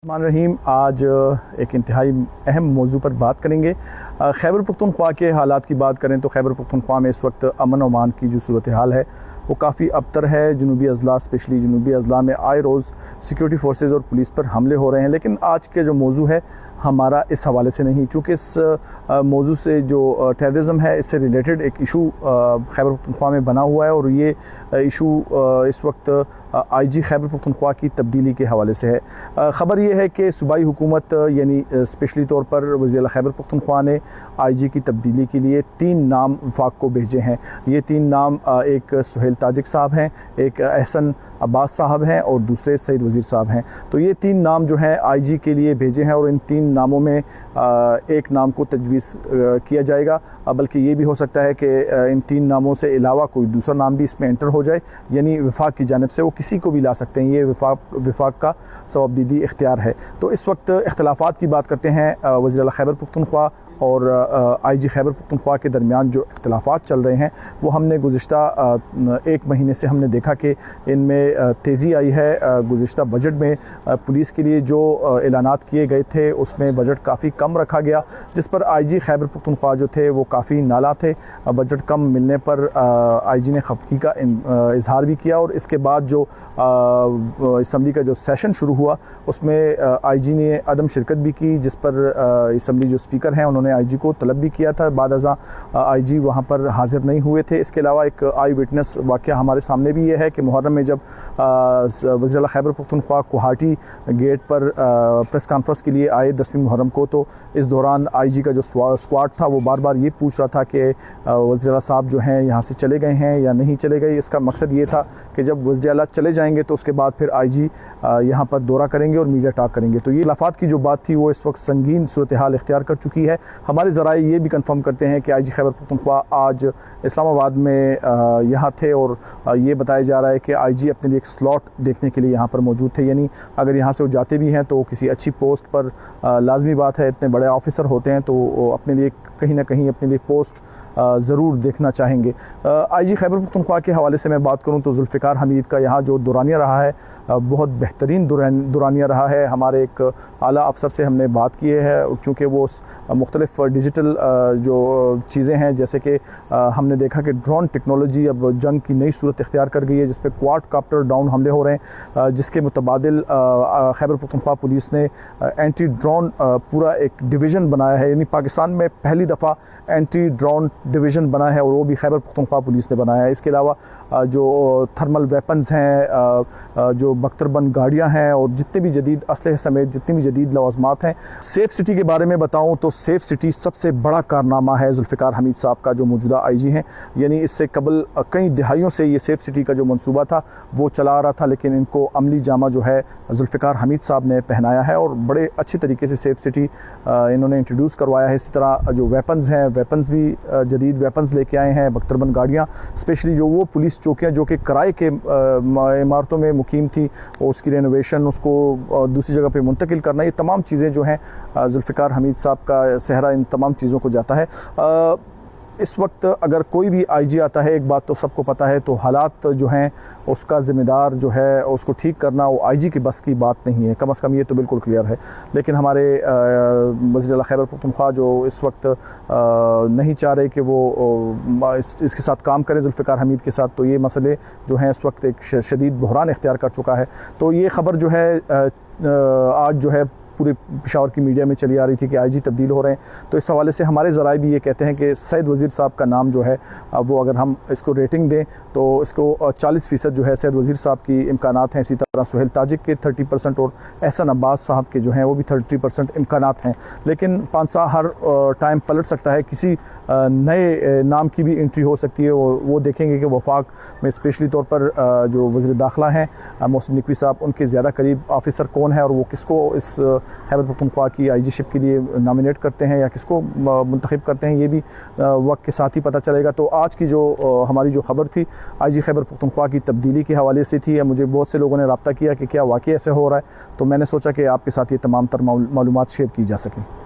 रहीम आज एक इंतहाई अहम मौजू पर बात करेंगे। खैबर पख्तूनख्वा के हालात की बात करें तो खैबर पख्तूनख्वा में इस वक्त अमन अमान की जो सूरत हाल है वो काफ़ी अबतर है। जनूबी अजला स्पेशली जनूबी अजला में आए रोज़ सिक्योरिटी फोर्सेस और पुलिस पर हमले हो रहे हैं, लेकिन आज के जो मौजू है हमारा इस हवाले से नहीं, चूँकि इस मौजू से जो टेररिज्म है इससे रिलेटेड एक इशू खैबर पख्तूनख्वा में बना हुआ है और ये इशू इस वक्त आईजी खैबर पख्तूनख्वा की तब्दीली के हवाले से है। ख़बर यह है कि सूबाई हुकूमत यानी स्पेशली तौर पर वज़ीर खैबर पख्तूनख्वा ने आईजी की तब्दीली के लिए 3 नाम वफाक को भेजे हैं। ये 3 नाम एक सुहेल ताजिक साहब हैं, एक एहसन अब्बास साहब हैं और दूसरे सईद वज़ीर साहब हैं। तो ये 3 नाम जो हैं आईजी के लिए भेजे हैं और इन 3 नामों में एक नाम को तजवीज़ किया जाएगा, बल्कि ये भी हो सकता है कि इन 3 नामों से अलावा कोई दूसरा नाम भी इसमें एंटर हो जाए, यानी वफाक की जानिब से वो किसी को भी ला सकते हैं। ये वफाक का सवाबदीदी इख्तियार है। तो इस वक्त इख्तलाफात की बात करते हैं। वज़ीर खैबर पख्तूनख्वा और आईजी खैबर पख्तूनख्वा के दरमियान जो इख्तलाफात चल रहे हैं वो हमने गुज़िश्ता 1 महीने से हमने देखा कि इनमें तेज़ी आई है। गुज़िश्ता बजट में पुलिस के लिए जो ऐलानात किए गए थे उसमें बजट काफ़ी कम रखा गया, जिस पर आईजी खैबर पख्तूनख्वा जो थे वो काफ़ी नाला थे। बजट कम मिलने पर आईजी ने खफगी का इजहार भी किया और इसके बाद जो असम्बली का जो सेशन शुरू हुआ उसमें आईजी ने अदम शिरकत भी की, जिस पर असम्बली जो स्पीकर हैं उन्होंने आईजी को तलब भी किया था। बाद अज़ां आईजी वहाँ पर हाजिर नहीं हुए थे। इसके अलावा एक आई विटनेस वाक़या हमारे सामने भी ये है कि मुहर्रम में जब वज़ीर खैबर पख्तूनख्वा गुवाहाटी गेट पर प्रेस कॉन्फ्रेंस के लिए आए 10वीं मुहर्रम को, तो इस दौरान आईजी का जो स्क्वाड था वो बार बार ये पूछ रहा था कि वज़ीर साहब जो हैं यहाँ से चले गए हैं या नहीं चले गए। इसका मकसद ये था कि जब वज़ीर चले जाएंगे तो उसके बाद फिर आईजी यहाँ पर दौरा करेंगे और मीडिया टॉक करेंगे। तो ये खिलाफात की जो बात थी वो इस वक्त संगीन सूरत हाल इख्तियार कर चुकी है। हमारे ज़राए ये भी कंफर्म करते हैं कि आईजी खैबर पख्तूनख्वा आज इस्लामाबाद में यहाँ थे और ये बताया जा रहा है कि आईजी अपने लिए एक स्लॉट देखने के लिए यहाँ पर मौजूद थे, यानी अगर यहाँ से वो जाते भी हैं तो किसी अच्छी पोस्ट पर लाजमी बात है, इतने बड़े ऑफिसर होते हैं तो अपने लिए कहीं ना कहीं अपने लिए पोस्ट ज़रूर देखना चाहेंगे। आईजी खैबर पख्तूनख्वा के हवाले से मैं बात करूँ तो जुल्फ़िकार हमीद का यहाँ जो दौरानिया रहा है बहुत बेहतरीन दौरानिया रहा है। हमारे एक आला अफसर से हमने बात की है, चूँकि वो मुख्तलिफ़ डिजिटल जो चीज़ें हैं, जैसे कि हमने देखा कि ड्रोन टेक्नोलॉजी अब जंग की नई सूरत इख्तियार कर गई है, जिस पर क्वाडकॉप्टर डाउन हमले हो रहे हैं, जिसके मुतबादिल खैबर पख्तूनख्वा पुलिस ने एंटी ड्रोन पूरा एक डिवीज़न बनाया है, यानी पाकिस्तान में पहली दफ़ा एंटी ड्रोन डिवीज़न बना है और वो भी खैबर पख्तूनख्वा पुलिस ने बनाया है। इसके अलावा जो थर्मल वेपन्स हैं, जो बख्तरबंद गाड़ियाँ हैं और जितने भी जदीद असलहे समेत जितनी भी जदीद लवाज़मात हैं। सेफ़ सिटी के बारे में बताऊँ तो सेफ़ सिटी सबसे बड़ा कारनामा है जुल्फ़िकार हमीद साहब का, जो मौजूदा आईजी हैं। यानी इससे कबल कई दिहाइयों से ये सेफ़ सिटी का जो मनसूबा था वो चला आ रहा था, लेकिन इनको अमली जामा जो है जुल्फ़िकार हमीद साहब ने पहनाया है और बड़े अच्छे तरीके से सेफ़ सिटी इन्होंने इंट्रोड्यूस करवाया है। इसी तरह जो वेपन्स हैं, वेपन्स भी जदीद वेपन्स लेके आए हैं, बख्तरबंद गाड़ियाँ, स्पेशली जो वो पुलिस चौकियाँ जो कि किराए के इमारतों में मुकीम थी और उसकी रेनोवेशन, उसको दूसरी जगह पे मुंतकिल करना, ये तमाम चीज़ें जो हैं जुल्फ़िकार हमीद साहब का सेहरा इन तमाम चीज़ों को जाता है। इस वक्त अगर कोई भी आईजी आता है, एक बात तो सबको पता है, तो हालात जो हैं उसका ज़िम्मेदार जो है उसको ठीक करना वो आईजी की बस की बात नहीं है, कम से कम ये तो बिल्कुल क्लियर है। लेकिन हमारे वज़ीर खैबर पख्तूनख्वा जो इस वक्त नहीं चाह रहे कि वो इसके साथ काम करें जुल्फ़िकार हमीद के साथ, तो ये मसले जो हैं इस वक्त एक शदीद बहरान इख्तियार कर चुका है। तो ये ख़बर जो है आज जो है पूरे पेशावर की मीडिया में चली आ रही थी कि आईजी तब्दील हो रहे हैं, तो इस हवाले से हमारे ज़राए भी ये कहते हैं कि सईद वज़ीर साहब का नाम जो है वो अगर हम इसको रेटिंग दें तो इसको 40% जो है सईद वज़ीर साहब की इम्कानात हैं। इसी तरह सुहेल ताजिक के 30% और एहसन अब्बास साहब के जो हैं वो भी 30% इम्कानात हैं। लेकिन पांसा हर टाइम पलट सकता है, किसी नए नाम की भी एंट्री हो सकती है। वो देखेंगे कि वफाक में स्पेशली तौर पर जो वज़ीर दाखिला हैं मोहसिन नकवी साहब, उनके ज़्यादा करीब ऑफिसर कौन है और वो किसको इस खैबर पख्तूनख्वा की आईजी शिप के लिए नॉमिनेट करते हैं या किसको मुंतखब करते हैं, ये भी वक्त के साथ ही पता चलेगा। तो आज की जो हमारी जो खबर थी आईजी खैबर पख्तूनख्वा की तब्दीली के हवाले से थी। मुझे बहुत से लोगों ने रब्ता किया कि क्या वाकई ऐसे हो रहा है, तो मैंने सोचा कि आपके साथ ये तमाम तर मालूमात शेयर की जा सकें।